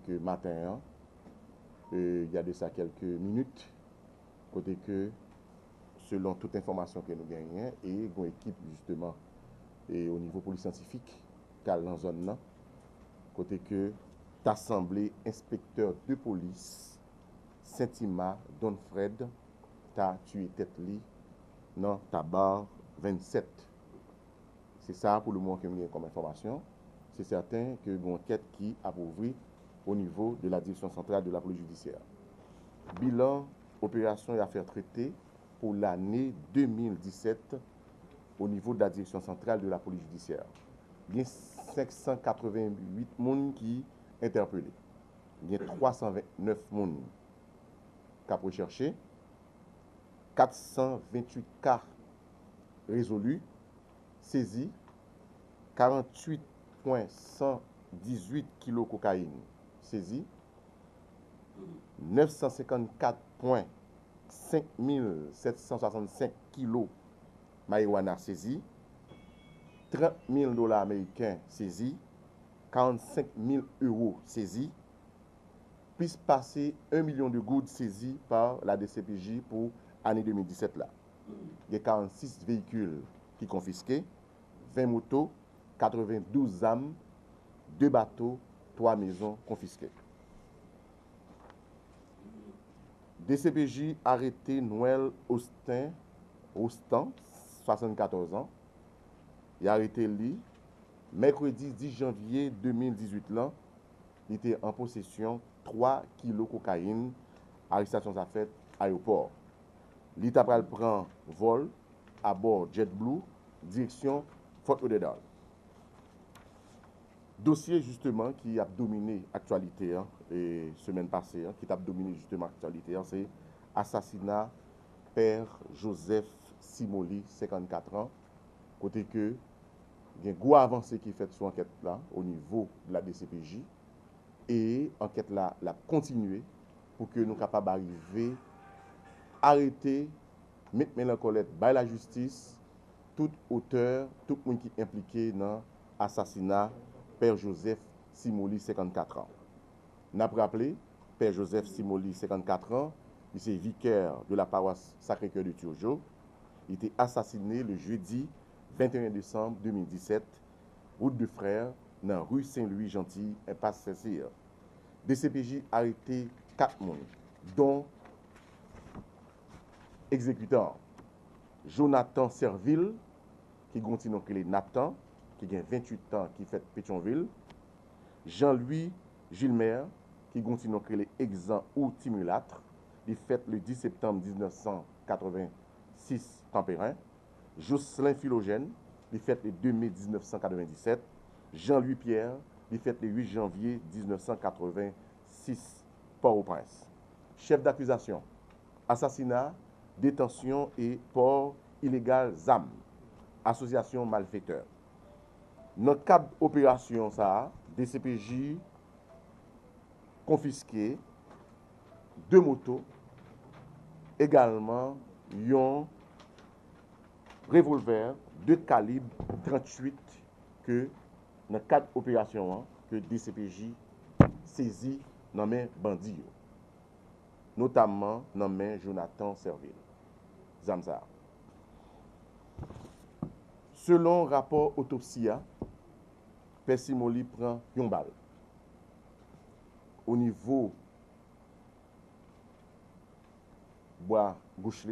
que matin, il y a de ça quelques minutes, côté que, selon toute information que nous gagnons, et une équipe justement et au niveau police scientifique, cal dans zone là, côté que t'assemblé inspecteur de police Saint-Ima Don Fred t'a tué tête li dans Tabar 27. C'est ça pour le moment que nous avons comme information. C'est certain que une enquête qui a ouvert au niveau de la direction centrale de la police judiciaire. Bilan, opération et affaires traitées pour l'année 2017 au niveau de la direction centrale de la police judiciaire. Il y a 588 personnes qui sont interpellées. Il y a 329 personnes qui ont recherché, 428 cas résolus, saisis, 48,118 kg de cocaïne saisis, 954,5765 kg de marijuana saisis, 30 000 dollars américains saisis, 45 000 euros saisis, plus passer 1 million de gouttes saisis par la DCPJ pour l'année 2017 là. Il y a 46 véhicules qui confisqués, 20 motos, 92 armes, 2 bateaux, 3 maisons confisquées. DCPJ arrêté Noël Austin, 74 ans. Il a arrêté lui mercredi 10 janvier 2018 là. Il était en possession 3 kg de cocaïne. Arrestation a fait aéroport. L'État prend vol à bord JetBlue, direction Fort Lauderdale. Dossier justement qui a dominé l'actualité et semaine passée, qui a dominé justement l'actualité, c'est assassinat père Joseph Simoli, 54 ans, côté que il y a une grosse avancée qui est faite sur l'enquête là au niveau de la DCPJ et l'enquête là la continuer pour que nous soyons capables d'arriver arrêter, mettre mélancolette by la justice, tout auteur, tout le monde qui est impliqué dans l'assassinat Père Joseph Simoli, 54 ans. N'a rappelé, Père Joseph Simoli, 54 ans, il est vicaire de la paroisse Sacré-Cœur de Turgeau. Il était assassiné le jeudi 21 décembre 2017, route de Frères, dans rue Saint-Louis-Gentil, impasse Saint-Cyr. DCPJ a arrêté 4 personnes, dont exécutant Jonathan Serville, qui continue à Nathan, qui a 28 ans, qui fait Pétionville. Jean-Louis Gilmer, qui continue à Exan ou Timulâtre, qui fait le 10 septembre 1986 Tempérin. Jocelyn Philogène, qui fait le 2 mai 1997. Jean-Louis Pierre, qui fait le 8 janvier 1986 Port-au-Prince. Chef d'accusation, assassinat, détention et port illégal ZAM, association malfaiteur. Dans le cadre d'opération, DCPJ confisqué 2 motos, également un revolver de calibre 38 que dans le cadre d'opération que DCPJ saisit dans les bandits, notamment dans les Jonathan Serville. Zamzar. Selon rapport autopsie, Père Simoli prend une balle au niveau bois gauche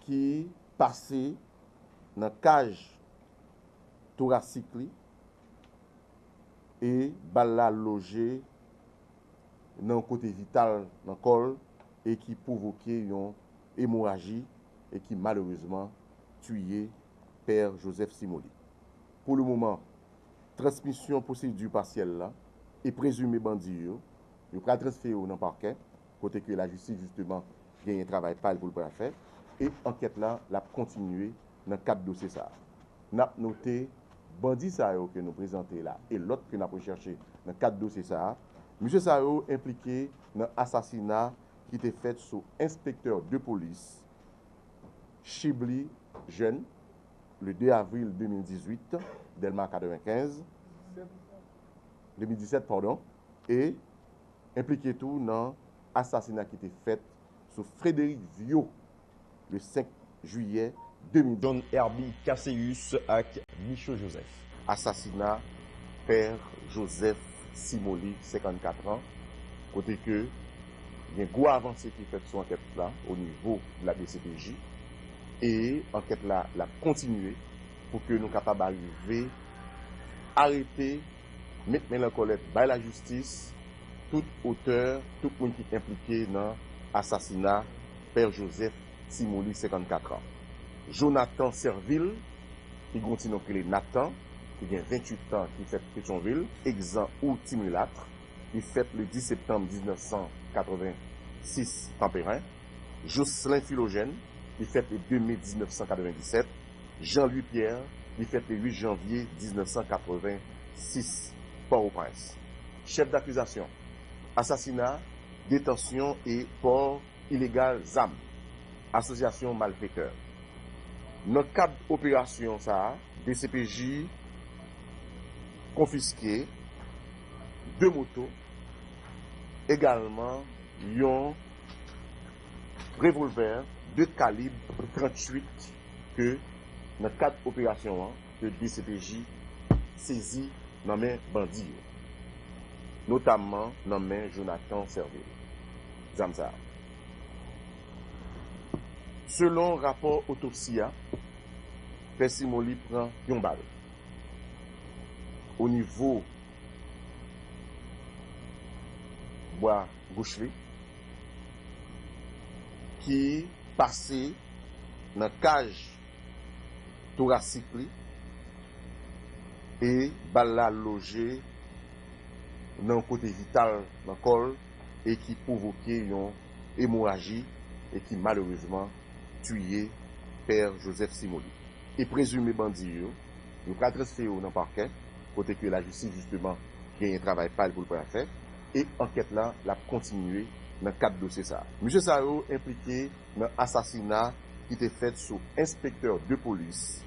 qui passé dans la cage thoracique et balle la logée dans le côté vital dans le col et qui provoquait une hémorragie et qui malheureusement tué Père Joseph Simoli. Pour le moment, transmission procédure partielle là et présumé bandit, il va transférer dans le parquet, côté que la justice justement gagne un travail pas pour le faire et enquête là la continuer dans 4 dossiers ça. N'a noté bandit ça que nous présenter là et l'autre que nous avons recherché dans 4 dossiers ça. Monsieur Sao impliqué dans l'assassinat qui était fait sous inspecteur de police Chibli Jeune le 2 avril 2018, Delma 95. 2017, pardon, et impliqué tout dans l'assassinat qui était fait sur Frédéric Viau le 5 juillet 2010. John Herbie Casseus avec Michaud Joseph. Assassinat père Joseph Simoli, 54 ans, côté que il y a une grosse avancée qui est faite sur l'enquête là au niveau de la DCPJ et l'enquête là l'a continué pour que nous soyons capables d'arriver arrêter, mettre mélancolette by la justice, tout auteur, tout le monde qui est impliqué dans l'assassinat père Joseph Simoli, 54 ans. Jonathan Serville, qui continue à Nathan, qui a 28 ans, qui fait Pétionville, exempt ou timulâtre, qui fait le 10 septembre 1986 Tempérin. Jocelyn Philogène, qui fait le 2 mai 1997. Jean-Louis Pierre, qui fait le 8 janvier 1986 Port-au-Prince. Chef d'accusation, assassinat, détention et port illégal ZAM, association malfaiteur. Dans le cadre d'opération, ça, DCPJ confisqué 2 motos, également un revolver de calibre 38 que dans le cadre d'opération, que DCPJ saisit dans main bandits, notamment dans main Jonathan Serville. Zamza. Selon rapport autopsie, Père Simoli prend une balle au niveau bois gauche qui passait dans la cage thoracique et balle la logée dans le côté vital dans le col et qui provoquait une hémorragie et qui malheureusement tué père Joseph Simoli. Et présumé bandit, nous avons transféré dans le parquet, côté que la justice justement a un travail pâle pour le faire. Et l'enquête là, l'a continué dans le cadre de dossier ça. Monsieur Sao impliqué dans l'assassinat qui était fait sur inspecteur de police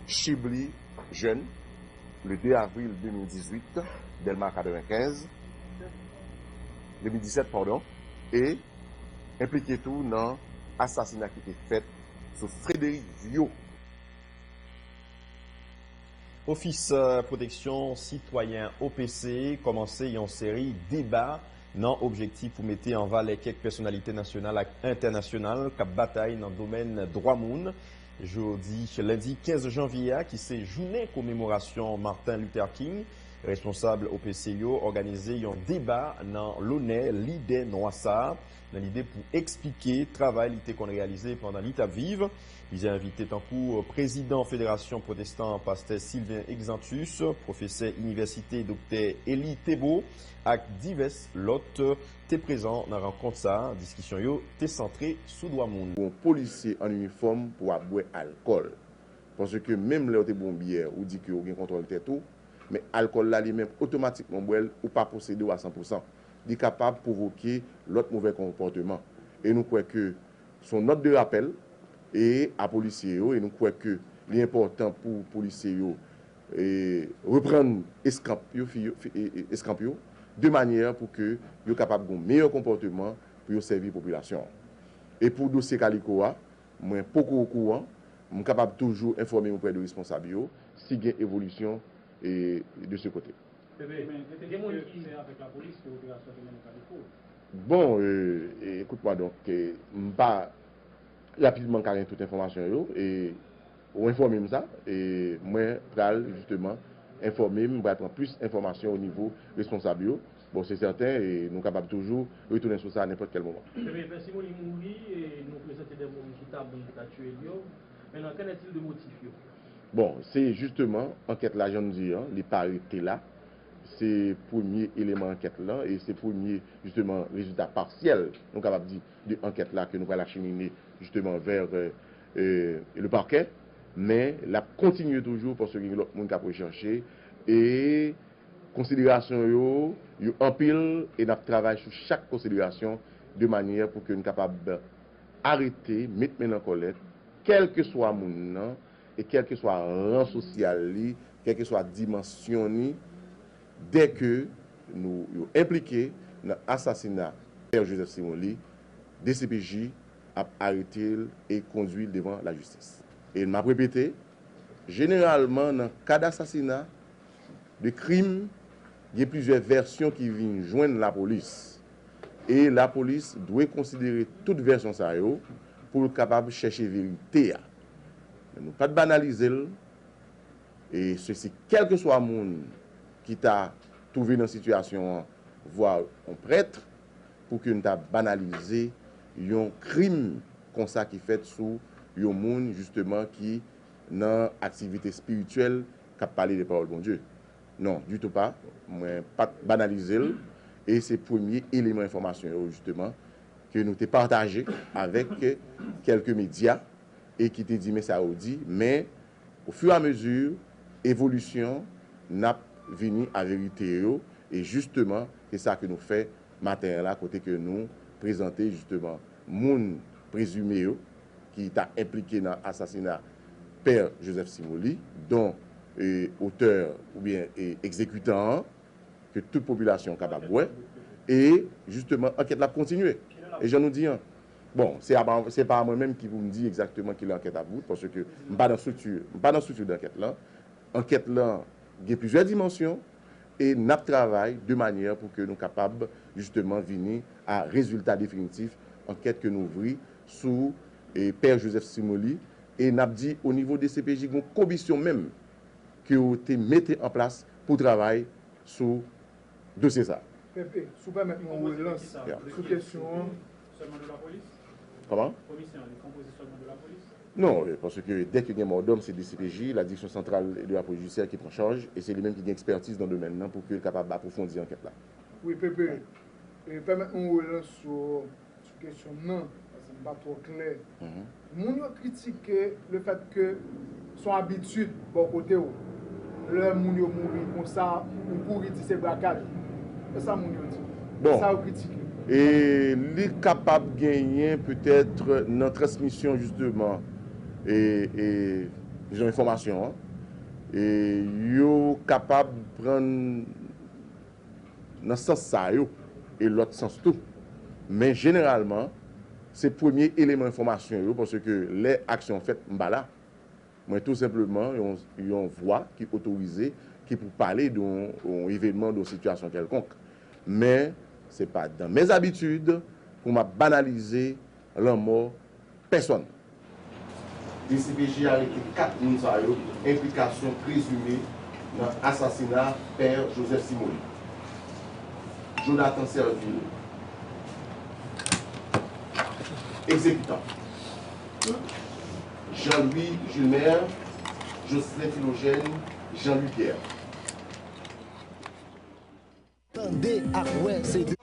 Chibli Jeune le 2 avril 2018, Delmar 95, 2017 pardon, et impliqué tout dans l'assassinat qui était fait sur Frédéric Viau. Office protection citoyen OPC commencé une série débat dans objectif pour mettre en valeur quelques personnalités nationales et internationales qui bataillent dans le domaine droit moun. Jeudi, lundi 15 janvier, qui c'est journée commémoration Martin Luther King, responsable OPC organisé un débat dans l'honneur l'idée Noissard, dans l'idée pour expliquer le travail qu'on a réalisé pendant l'étape vive. Ils ont invité en cours président Fédération protestant pasteur Sylvain Exantus, professeur université Dr. Elie Thébault, avec divers l'autre t'es présent dans la rencontre ça, discussion yo t'es centré sous droit monde. Un policier en uniforme pour boire alcool. Parce que même là t'es bon bière ou dit que vous contrôle tête tout, mais alcool là lui-même automatiquement boire ou pas posséder à 100%. Il est capable de provoquer l'autre mauvais comportement. Et nous croyons que son note de rappel et à policiers et nous croyons que l'important pour policiers et reprendre escampio de manière pour que soient capables de meilleur comportement pour servir la population. Et pour le dossier Calicoa, moi beaucoup au courant, je suis capable toujours informer auprès de responsables s'il y a une évolution de ce côté. Bon, écoute-moi donc, je ne pas rapidement carrer toute information et ou informer ça et moi justement informer moi prendre plus d'informations au niveau responsable. Bon, c'est certain et nous sommes capables toujours retourner sur ça à n'importe quel moment. Si vous mourir et nous présenter des mots qui ont tué, maintenant qu'en est-il de motif? Bon, c'est justement enquête là, j'en dis, les parités là, c'est le premier élément d'enquête là et c'est le premier justement résultat partiel, nous sommes capables de dire de l'enquête là que nous allons acheminer justement vers le parquet, mais la continue toujours parce que l'autre monde qui a recherché et considération yo en pile et nous travaillons sur chaque considération de manière pour que nous soyons capables d'arrêter, mettre en colère, quel que soit mon nom et quel que soit rang social, quelle que soit dimension dès que nous sommes impliqués dans l'assassinat de Père Joseph Simoli, DCPJ a arrêté et conduit devant la justice. Et il m'a répété, généralement, dans le cas d'assassinat, de crime, il y a plusieurs versions qui viennent joindre la police. Et la police doit considérer toute version ça pour être capable de chercher la vérité. Mais nous pas de banaliser. Et ceci, quel que soit le monde qui t'a trouvé dans une situation, voire un prêtre, pour que nous t'a banalisé un crime comme ça qui fait sous un monde justement qui dans activité spirituelle qui a parlé des paroles de Dieu. Non, du tout pas. Moi, pas banaliser. Et c'est le premier élément d'information justement que nous t'ai partagé avec quelques médias et qui t'a dit mais ça a dit, mais au fur et à mesure, évolution n'a venu à vérité et justement c'est ça que nous fait matin là côté que nous présenter justement moun présumé qui t'a impliqué dans l'assassinat Père Joseph Simoli, dont auteur ou bien exécutant que toute population est capable de voir. Et justement, l'enquête l'a continué. Et je nous dis, bon, c'est pas moi-même qui vous me dit exactement qui l'enquête à bout, parce que je ne suis pas dans la structure d'enquête là. L'enquête là, il y a plusieurs dimensions et nous travaillons de manière pour que nous soyons capables justement de venir à résultat définitif, enquête que nous ouvrons sous Père Joseph Simoli. Et nous avons dit au niveau des CPJ, une commission même que vous avez mis en place pour travailler sur dossier ça. Pépé, sous permettre mon relance sous question. Seulement de la police? Comment? Commission, les composés seulement de la police? Non, parce que dès qu'il y a un mort d'homme, c'est DCPJ, la direction centrale de la police judiciaire qui prend charge, et c'est lui-même qui a expertise dans le domaine là pour qu'il soit capable d'approfondir l'enquête là. Oui, Pépé, permettez mon relance sur question non, parce que ce n'est pas trop clair. Moun yo critiqué le fait que son habitude, bon côté, le moun yo mourir comme ça, ou pour dire c'est braquage. C'est ça moun yo dit. Bon. Ça a critiqué. Et il est capable de gagner peut-être notre transmission justement et j'ai information. Hein, et yo capable de prendre dans ce sens ça et l'autre sens tout. Mais généralement, c'est le premier élément d'information parce que les actions faites là. Moi tout simplement, une voix qui est autorisée qui pour parler d'un événement, d'une situation quelconque. Mais ce n'est pas dans mes habitudes pour m'a banaliser la mort personne. DCPJ a arrêté 4 personnes, implication présumée dans l'assassinat Père Joseph Simoli. Jonathan Serville, exécutant. Jean-Louis Gilmer, Jocelyn Philogène, Jean-Louis Pierre.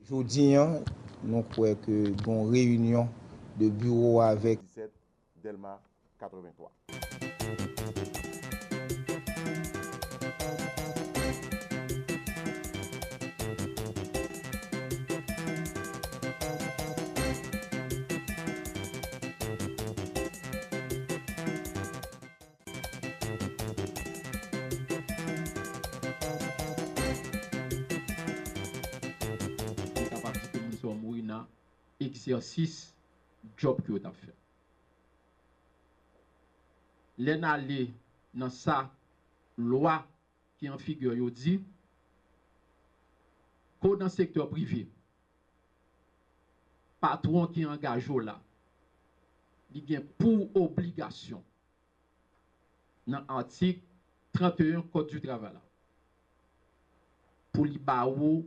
Aujourd'hui, nous croyons que une réunion de bureau avec 17 Delmar 83. Exercice job que vous avez fait. L'en aller dans sa loi qui en figure, yo dit que dans le secteur privé, patron qui engage là, il a pour obligation dans l'article 31 Code du travail là, pour lui baou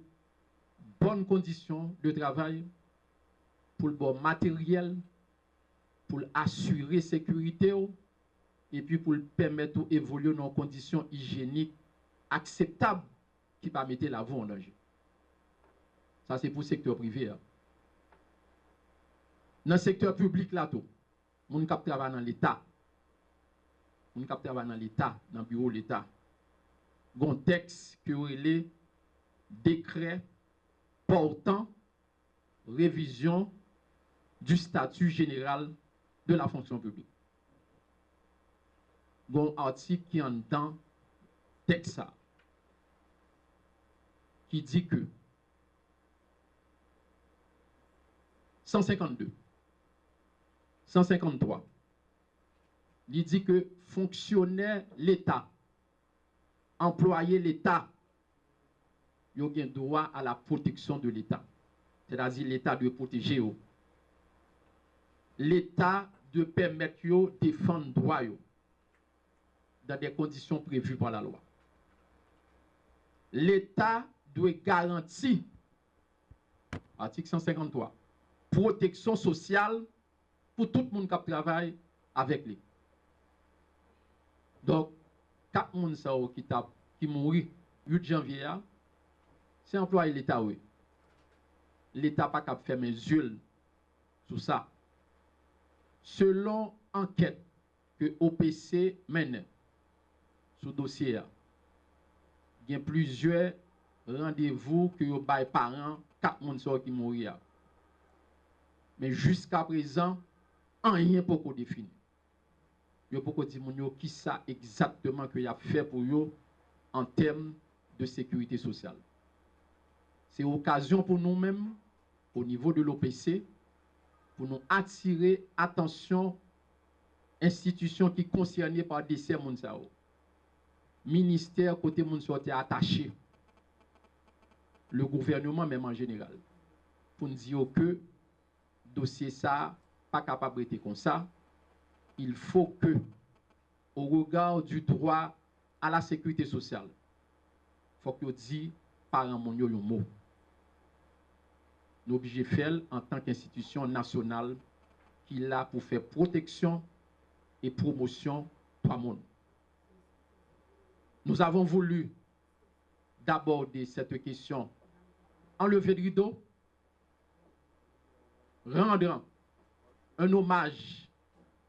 bonnes conditions de travail, pour le bon matériel, pour assurer la sécurité et puis pour permettre d'évoluer dans des conditions hygiéniques acceptables qui ne pas mettre la vie en danger. Ça, c'est pour le secteur privé. Dans le secteur public, là, tout, on cap travaille dans l'État. On cap travaille dans l'État, dans le bureau de l'État. Il y a un texte qui est décret portant révision du statut général de la fonction publique. Il y a un article qui est dans le texte. qui dit que 152, 153, il dit que fonctionnaire l'État, employé l'État, il y a droit à la protection de l'État. C'est-à-dire l'État doit protéger eux. L'État doit permettre de défendre les droits dans des conditions prévues par la loi. L'État doit garantir, article 153, protection sociale pour tout le monde qui travaille avec lui. Donc, 4 personnes qui mourent le 8 janvier, c'est employé l'État. Oui. L'État n'a pas qu'à faire mes yeux sur ça. Selon enquête que OPC mène sur le dossier, il y a plusieurs rendez-vous que vous avez parents, 4 personnes qui mourent. Mais jusqu'à présent, rien pour définir. Il n'y a pas dire qui ça exactement que y a fait pour eux en termes de sécurité sociale. C'est l'occasion pour nous-mêmes, au niveau de l'OPC, pour nous attirer attention institutions qui sont concernées par décès Mounsao. Ministère côté Mounsao est attaché. Le gouvernement même en général. Pour nous dire que dossier ça pas capable d'être comme ça. Il faut que, au regard du droit à la sécurité sociale, il faut que vous disiez par un mot. Nous obligés de faire en tant qu'institution nationale qui est là pour faire protection et promotion pour le monde. Nous avons voulu d'aborder cette question, enlever le rideau, rendre un hommage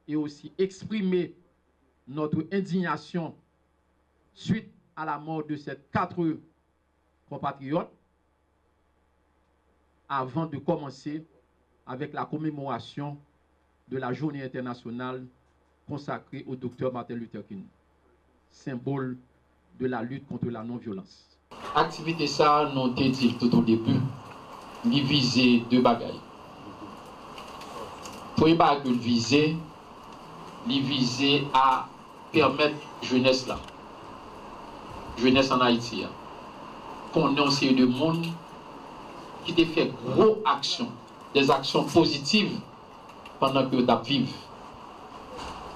et aussi exprimer notre indignation suite à la mort de ces 4 compatriotes avant de commencer avec la commémoration de la journée internationale consacrée au docteur Martin Luther King, symbole de la lutte contre la non-violence. Activité ça, nous avons dit tout au début, nous viser 2 bagailles. Premier bagage viser, viser à permettre jeunesse là, jeunesse en Haïti, qu'on ait un série de monde qui te fait gros actions, des actions positives pendant que tu vives,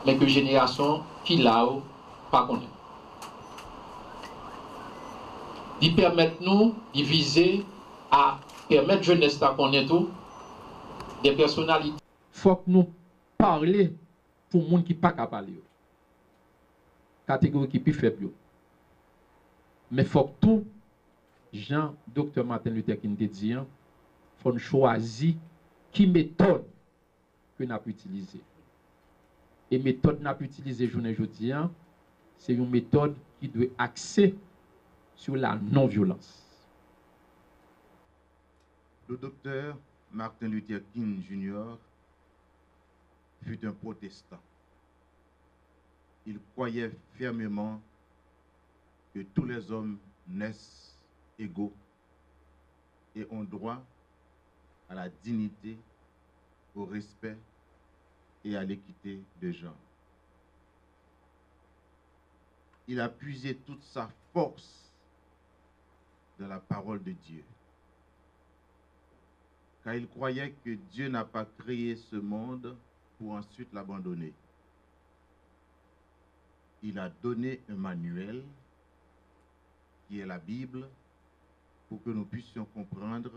mais que génération qui là pas connaît. Ils permettent nous de viser à permettre jeunesse là qu'on est tout des personnalités. Faut que nous parler pour les gens qui ne sont pas capables. Catégorie qui est plus faible. Mais il faut que tout, Jean, Dr. Martin Luther King dit, il faut choisir qui méthode que nous avons utilisée. Et méthode que nous avons utilisée aujourd'hui, c'est une méthode qui doit axer sur la non-violence. Le docteur Martin Luther King Jr. fut un protestant. Il croyait fermement que tous les hommes naissent égaux et ont droit à la dignité, au respect et à l'équité de genre. Il a puisé toute sa force dans la parole de Dieu, car il croyait que Dieu n'a pas créé ce monde pour ensuite l'abandonner. Il a donné un manuel, qui est la Bible, pour que nous puissions comprendre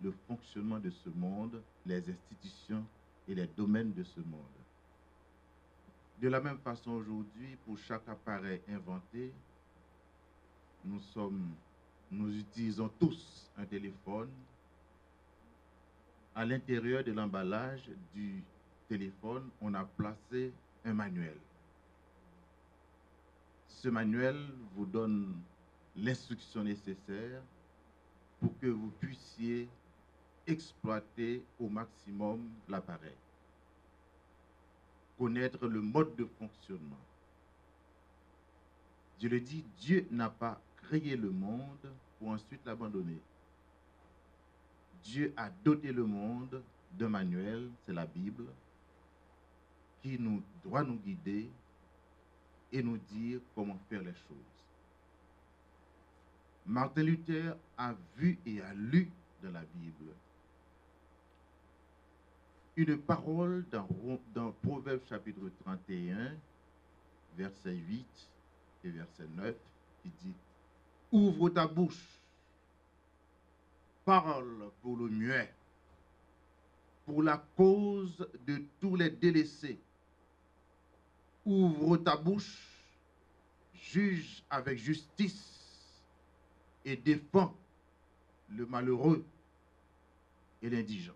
le fonctionnement de ce monde, les institutions et les domaines de ce monde. De la même façon aujourd'hui, pour chaque appareil inventé, nous utilisons tous un téléphone. À l'intérieur de l'emballage du téléphone, on a placé un manuel. Ce manuel vous donne l'instruction nécessaire pour que vous puissiez exploiter au maximum l'appareil. Connaître le mode de fonctionnement. Je le dis, Dieu n'a pas créé le monde pour ensuite l'abandonner. Dieu a doté le monde d'un manuel, c'est la Bible, qui doit nous guider et nous dire comment faire les choses. Martin Luther a vu et a lu dans la Bible une parole dans Proverbes chapitre 31, verset 8 et verset 9, qui dit « Ouvre ta bouche, parle pour le muet, pour la cause de tous les délaissés. Ouvre ta bouche, juge avec justice et défends le malheureux et l'indigent. »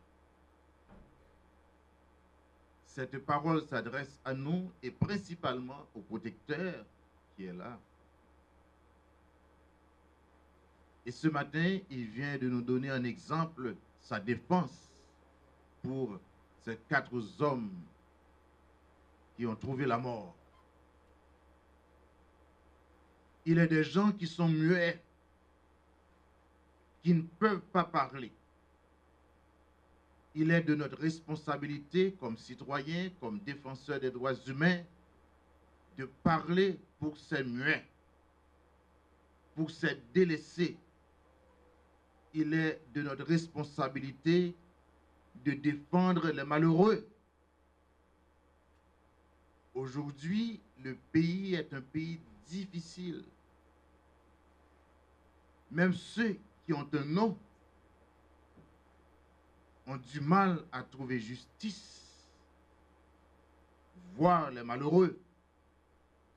Cette parole s'adresse à nous et principalement au protecteur qui est là. Et ce matin, il vient de nous donner un exemple, sa défense pour ces 4 hommes qui ont trouvé la mort. Il est des gens qui sont muets, qui ne peuvent pas parler. Il est de notre responsabilité comme citoyens, comme défenseurs des droits humains, de parler pour ces muets, pour ces délaissés. Il est de notre responsabilité de défendre les malheureux. Aujourd'hui, le pays est un pays difficile. Même ceux qui ont un nom ont du mal à trouver justice, voir les malheureux,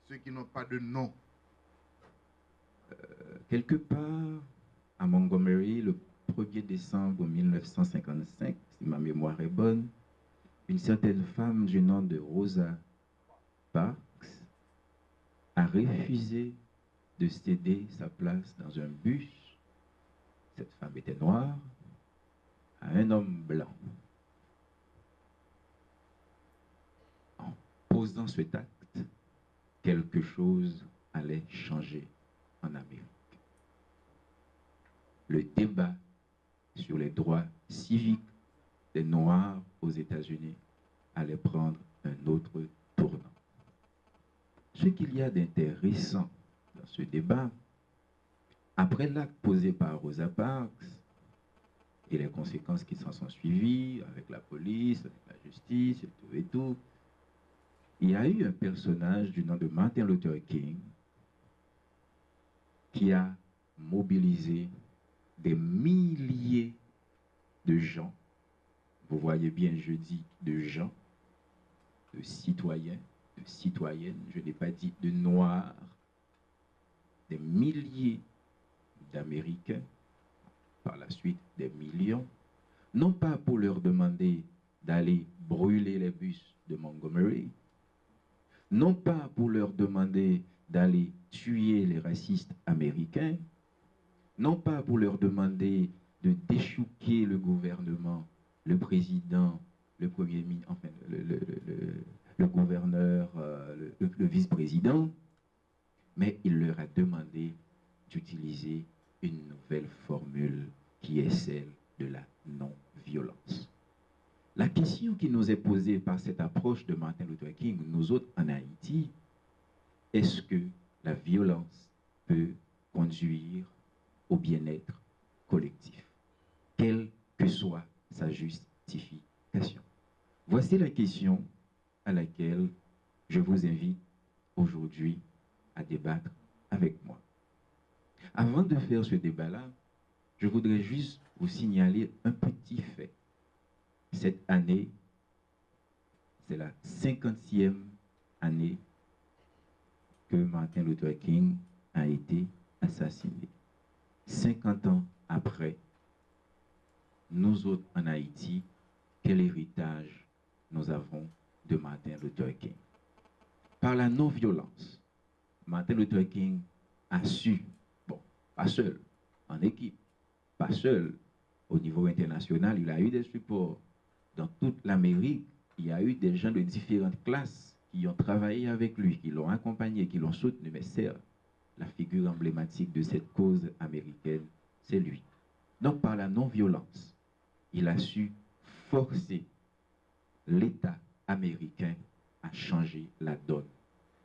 ceux qui n'ont pas de nom. Quelque part à Montgomery, le 1er décembre 1955, si ma mémoire est bonne, une certaine femme du nom de Rosa Parks a refusé de céder sa place dans un bus. Cette femme était noire, à un homme blanc. En posant cet acte, quelque chose allait changer en Amérique. Le débat sur les droits civiques des Noirs aux États-Unis allait prendre un autre tournant. Ce qu'il y a d'intéressant dans ce débat, après l'acte posé par Rosa Parks et les conséquences qui s'en sont suivies avec la police, avec la justice et tout, il y a eu un personnage du nom de Martin Luther King qui a mobilisé des milliers de gens, vous voyez bien, je dis de gens, de citoyens, de citoyennes, je n'ai pas dit de noirs, des milliers d'Américains, par la suite des millions, non pas pour leur demander d'aller brûler les bus de Montgomery, non pas pour leur demander d'aller tuer les racistes américains, non pas pour leur demander de déchouquer le gouvernement, le président, le premier ministre, enfin le gouverneur, le vice-président, mais il leur a demandé d'utiliser une nouvelle formule qui est celle de la non-violence. La question qui nous est posée par cette approche de Martin Luther King, nous autres en Haïti, est-ce que la violence peut conduire au bien-être collectif, quelle que soit sa justification? Voici la question à laquelle je vous invite aujourd'hui à débattre avec moi. Avant de faire ce débat-là, je voudrais juste vous signaler un petit fait. Cette année, c'est la 50e année que Martin Luther King a été assassiné. 50 ans après, nous autres en Haïti, quel héritage nous avons de Martin Luther King? Par la non-violence, Martin Luther King a su, bon, pas seul, en équipe, pas seul, au niveau international, il a eu des supports. Dans toute l'Amérique, il y a eu des gens de différentes classes qui ont travaillé avec lui, qui l'ont accompagné, qui l'ont soutenu. Mais certes, la figure emblématique de cette cause américaine, c'est lui. Donc par la non-violence, il a su forcer l'État américain à changer la donne.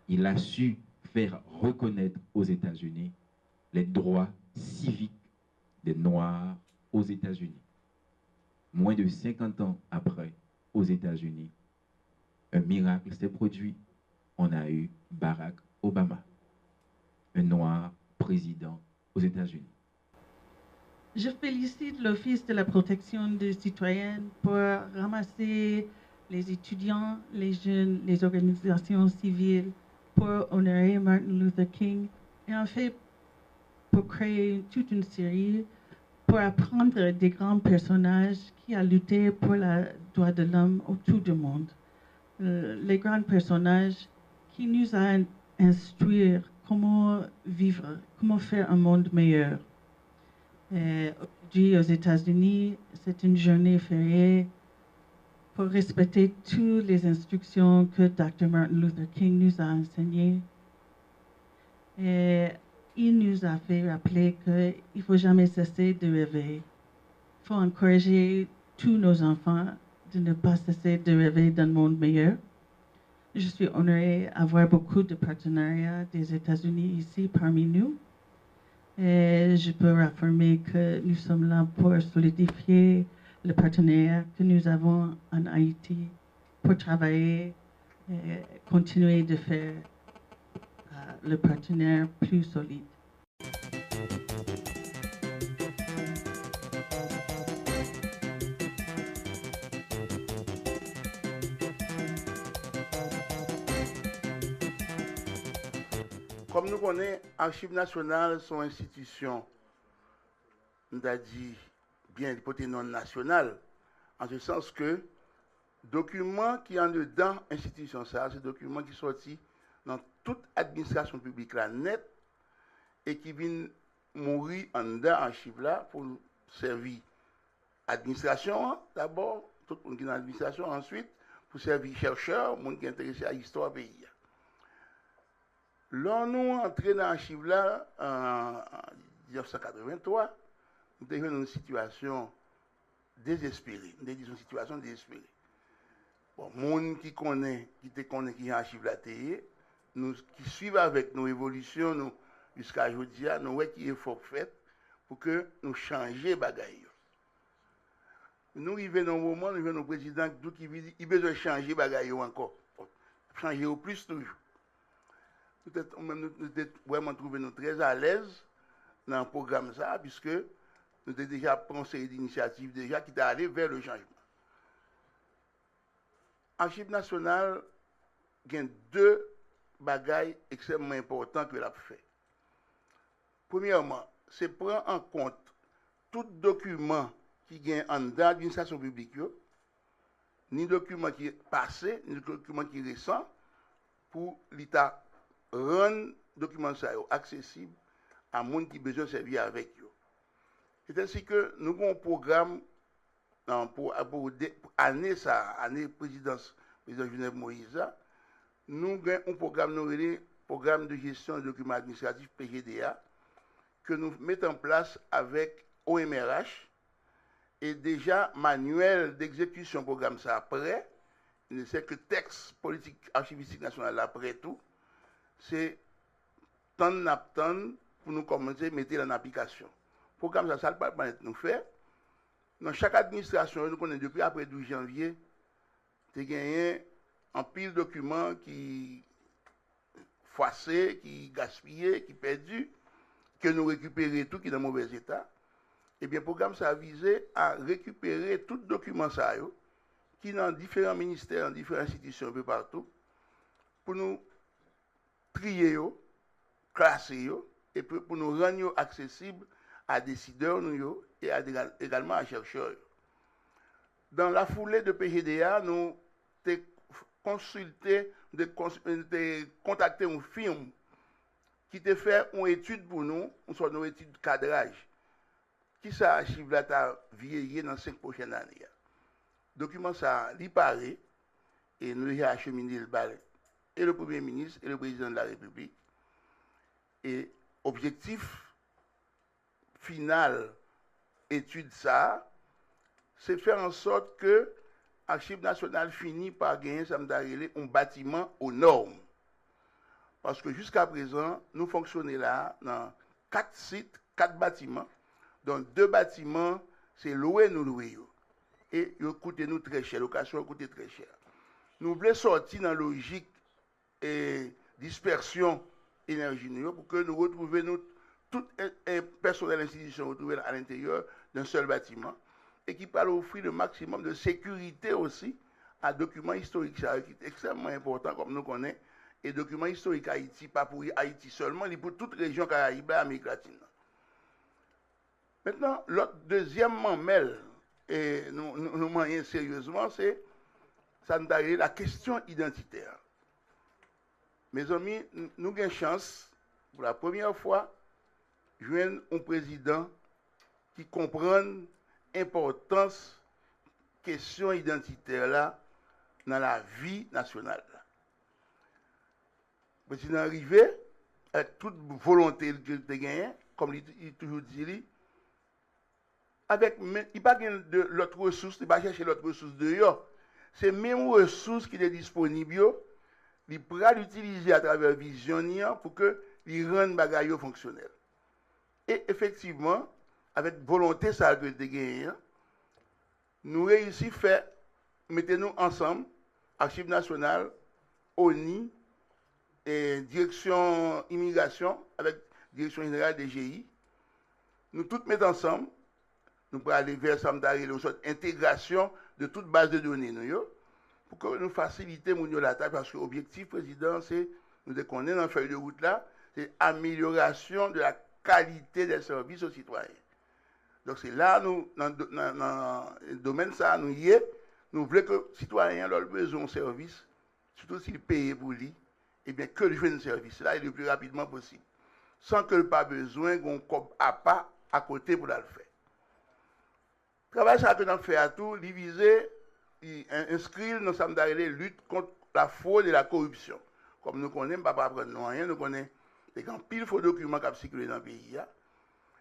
Il a su faire reconnaître aux États-Unis les droits civiques des Noirs aux États-Unis. Moins de 50 ans après, aux États-Unis, un miracle s'est produit. On a eu Barack Obama, un Noir président aux États-Unis. Je félicite l'Office de la protection des citoyens pour ramasser les étudiants, les jeunes, les organisations civiles pour honorer Martin Luther King et en fait pour créer toute une série pour apprendre des grands personnages qui ont lutté pour les droits de l'homme autour du monde. Les grands personnages qui nous ont instruit comment vivre, comment faire un monde meilleur. Aujourd'hui, aux États-Unis, c'est une journée fériée pour respecter toutes les instructions que Dr. Martin Luther King nous a enseignées. Et il nous a fait rappeler qu'il ne faut jamais cesser de rêver. Il faut encourager tous nos enfants de ne pas cesser de rêver d'un monde meilleur. Je suis honorée d'avoir beaucoup de partenariats des États-Unis ici parmi nous. Et je peux affirmer que nous sommes là pour solidifier le partenariat que nous avons en Haïti pour travailler et continuer de faire le partenaire plus solide. Comme nous connaissons, Archives nationales sont institutions, nous avons dit bien côté non national, en ce sens que documents qui en dedans institution ça, c'est documents qui sortent dans toute administration publique là net et qui viennent mourir en dedans archives là pour servir administration d'abord, tout le monde qui est dans l'administration ensuite pour servir chercheurs, monde qui est intéressé à l'histoire pays. Là, nous entrons dans l'archive là en 1983, nous avons une situation désespérée. Nous avons une situation désespérée. Bon, les gens qui connaissent, qui ont archive là, nous qui suivent avec nos évolutions jusqu'à aujourd'hui, nous voyons qu'il y a effort fait pour que nous changions les bagailles. Nous arrivons dans un moment, nous avons nos présidents qui disent qu'il a besoin de changer les bagailles encore. Changer au plus toujours. Peut-être nous vraiment trouvé nous très à l'aise dans le programme ça, puisque nous avons déjà pris une série d'initiatives déjà qui t'a allé vers le changement. Archives nationales, il y a deux bagailles extrêmement importantes que l'a fait. Premièrement, c'est prendre en compte tout document qui est en dedans l'administration publique, ni document qui est passé, ni document qui est récent, pour l'État rendre document ça accessible à monde qui a besoin de servir avec eux. C'est ainsi que nous avons un programme pour année présidence président Jovenel Moïse. Nous avons un programme nommé programme de gestion des documents administratifs PGDA que nous mettons en place avec OMRH et déjà manuel d'exécution programme ça après. C'est que texte politique archivistique national après tout. C'est tant pour nous commencer à mettre en application. Le programme, ça va permettre de nous faire. Dans chaque administration, nous connaissons depuis après 12 janvier, tu as gagné un pile de documents qui froissés, qui gaspillés, qui perdus, que nous récupérons tout qui est dans mauvais état. Et bien, le programme, ça a visé à récupérer tout document ça, qui est dans différents ministères, dans différentes institutions un peu partout, pour nous trier, classer, et pour nous rendre accessibles à décideurs et également à chercheurs. Dans la foulée de PGDA, nous avons consulté, contacté une firme qui a fait une étude pour nous, une étude de cadrage. Qui ça archive là t'a vieilli dans 5 prochaines années. Le document ça, il paraît, et nous avons acheminé le bal et le Premier ministre et le Président de la République. Et objectif, final étude ça, c'est faire en sorte que Archives nationales finit par gagner un bâtiment aux normes. Parce que jusqu'à présent, nous fonctionnons là dans 4 sites, 4 bâtiments, dont 2 bâtiments, c'est loué, nous louer. Et ils coûtent nous très cher, location coûte très cher. Nous voulons sortir dans la logique et dispersion énergie pour que nous retrouvions tout un personnel institution retrouvé à l'intérieur d'un seul bâtiment et qui peut offrir le maximum de sécurité aussi à documents historiques. C'est extrêmement important, comme nous connaissons. Et documents historiques Haïti, pas pour Haïti seulement, mais pour toute région Caraïbe et Amérique latine. Maintenant, l'autre deuxième mamelle, et nous manions sérieusement, c'est ça nous arrive la question identitaire. Mes amis, nous avons une chance, pour la première fois, de joindre un président qui comprend l'importance de la question identitaire là, dans la vie nationale. Le président est arrivé avec toute volonté de gagner, comme il toujours dit, avec, il n'y a pas de l'autre ressource, il ne va pas chercher l'autre ressource dehors. C'est même ressources qui est disponible, il pourra l'utiliser à travers Vision pour que il rende bagaille fonctionnel. Et effectivement, avec volonté ça que de gagner, nous réussissons à faire, mettez-nous ensemble, Archives nationales, ONI, et direction immigration, avec direction générale des GI. Nous tous mettons ensemble, nous pourrons aller vers une sorte d'intégration de toute base de données, pour que nous facilitions la tâche, parce que l'objectif président, c'est, nous déconnons dans la feuille de route là, c'est amélioration de la qualité des services aux citoyens. Donc c'est là, nous, dans le domaine ça, nous y est, nous voulons que les citoyens aient besoin de service, surtout s'ils payent pour lui, et bien que le jeune service là, le plus rapidement possible, sans que le pas besoin qu'on à pas à côté pour le faire. Le travail ça que nous fait à tout, il visait, il inscrit dans la lutte contre la fraude et la corruption. Comme nous connaissons, pas apprendre rien, nous connaissons des grands pile faux documents qui ont circulé dans le pays,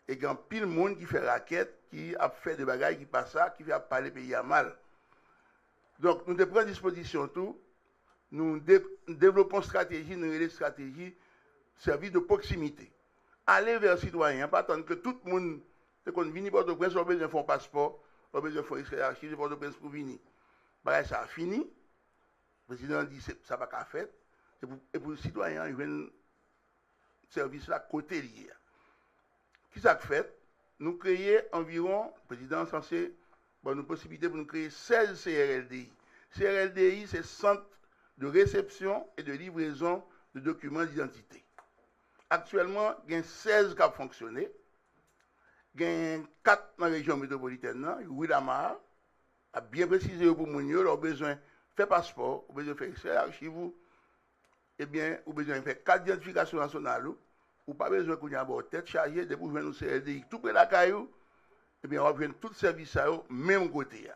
et grand pile monde qui fait raquette, qui a fait des bagailles qui passent ça, qui fait parler le pays à mal. Donc nous prenons disposition tout, nous développons une stratégie, une stratégie, service de proximité. Aller vers les citoyens, pas attendre que tout le monde, quand vient pour de presse, on a besoin de faire un passeport, on a besoin de faire une archive pour de presse pour venir. Ça a fini. Le président dit que ça va pas faire. Et pour les citoyens, ils viennent service là côté lié. Qui ça fait? Nous créons environ, le président est censé avoir une possibilité pour nous créer 16 CRLDI. CRLDI, c'est Centre de réception et de livraison de documents d'identité. Actuellement, il y a 16 qui ont fonctionné. Il y a 4 dans la région métropolitaine, Willamar, a bien précisé pour les gens, leur besoin de faire passeport, ou besoin de faire extrait archive, eh bien, ou besoin de faire 4 identifications nationales, ou pas besoin qu'on ait une tête chargée de pouvoir nous CRDI tout près de la caillou, eh bien, on va faire tout le service à eux, même côté.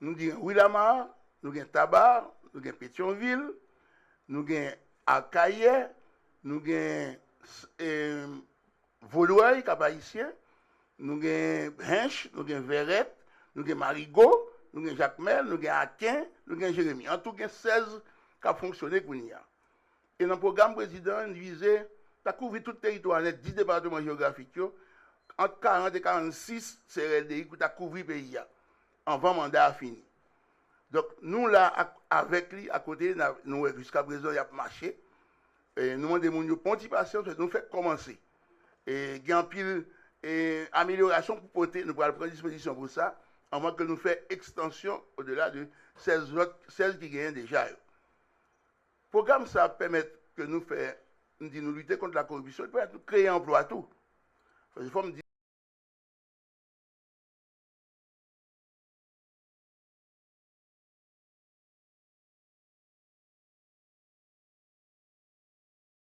Nous disons Willamar, nous avons Tabar, nous avons Pétionville, nous avons Arcaïe, nous avons Vaudois, Cap-Haïtien, nous avons Hinch, nous avons Verrette, nous avons Marigot, nous avons Jacmel, nous avons Aquin, nous avons Jérémy. En tout cas, 16 qui ont fonctionné pour nous. Et dans le programme président, nous visait à couvrir tout le territoire, 10 départements géographiques, entre 40 et 46 CRLDI qui ont couvert le pays avant le mandat fini. Donc, nous, là, avec lui, à côté, nous, jusqu'à présent, il y a marché. Et nous demandons une petite patience, nous faisons commencer. Et il y a une pile amélioration pour porter, nous pourrons prendre disposition pour ça, avant que nous fassions extension au-delà de 16 qui gagnent déjà. Le programme, ça permet que nous fassions, nous lutter contre la corruption, nous créer un emploi à tout.